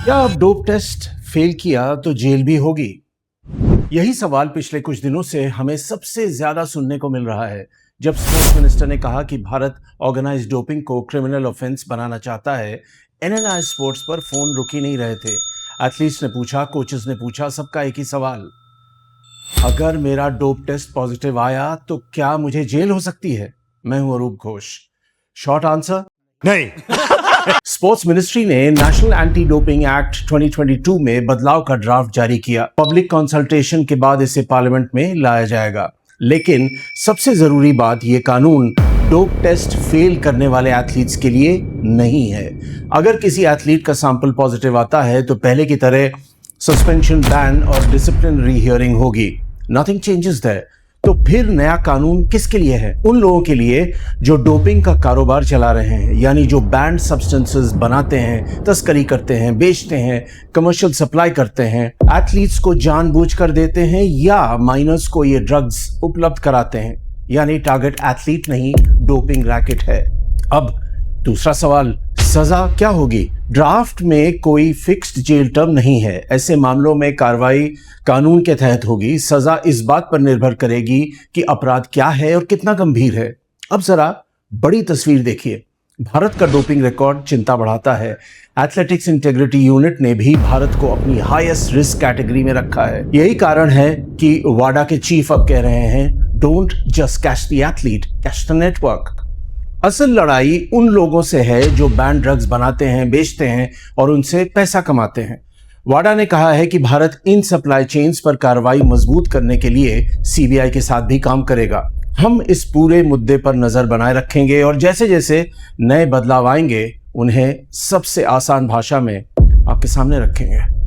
क्या अब dope test fail किया तो जेल भी होगी? यही सवाल पिछले कुछ दिनों से हमें सबसे ज्यादा सुनने को मिल रहा है। जब स्पोर्ट्स मिनिस्टर ने कहा कि भारत ऑर्गेनाइज्ड डोपिंग को क्रिमिनल ऑफेंस बनाना चाहता है, एनएनआई स्पोर्ट्स पर फोन रुक ही नहीं रहे थे। एथलीट्स ने पूछा, कोचेस ने पूछा, सबका एक ही सवाल, अगर मेरा डोप टेस्ट पॉजिटिव आया तो क्या मुझे जेल हो सकती है? मैं हूं अरूप घोष। शॉर्ट आंसर, नहीं। स्पोर्ट्स मिनिस्ट्री ने नेशनल एंटी डोपिंग एक्ट 2022 में बदलाव का ड्राफ्ट जारी किया। पब्लिक कंसल्टेशन के बाद इसे पार्लियामेंट में लाया जाएगा। लेकिन सबसे जरूरी बात, ये कानून डोप टेस्ट फेल करने वाले एथलीट्स के लिए नहीं है। अगर किसी एथलीट का सैंपल पॉजिटिव आता है तो पहले की तरह सस्पेंशन, बैन और डिसिप्लिनरी हियरिंग होगी। Nothing changes there. तो फिर नया कानून किसके लिए है? उन लोगों के लिए जो डोपिंग का कारोबार चला रहे हैं, यानी जो बैंड सब्सटेंसेस बनाते हैं, तस्करी करते हैं, बेचते हैं, कमर्शियल सप्लाई करते हैं, एथलीट्स को जानबूझकर देते हैं या माइनर्स को ये ड्रग्स उपलब्ध कराते हैं। यानी टारगेट एथलीट नहीं, डोपिंग रैकेट है। अब दूसरा सवाल, सजा क्या होगी? ड्राफ्ट में कोई फिक्स्ड जेल टर्म नहीं है। ऐसे मामलों में कार्रवाई कानून के तहत होगी। सजा इस बात पर निर्भर करेगी कि अपराध क्या है और कितना गंभीर है। अब जरा बड़ी तस्वीर देखिए। भारत का डोपिंग रिकॉर्ड चिंता बढ़ाता है। एथलेटिक्स इंटीग्रिटी यूनिट ने भी भारत को अपनी हाईएस्ट रिस्क कैटेगरी में रखा है। यही कारण है कि वाडा के चीफ अब कह रहे हैं, don't just catch the athlete, catch the network. असल लड़ाई उन लोगों से है जो बैन ड्रग्स बनाते हैं, बेचते हैं और उनसे पैसा कमाते हैं। वाडा ने कहा है कि भारत इन सप्लाई चेन्स पर कार्रवाई मजबूत करने के लिए सीबीआई के साथ भी काम करेगा। हम इस पूरे मुद्दे पर नजर बनाए रखेंगे और जैसे जैसे नए बदलाव आएंगे उन्हें सबसे आसान भाषा में आपके सामने रखेंगे।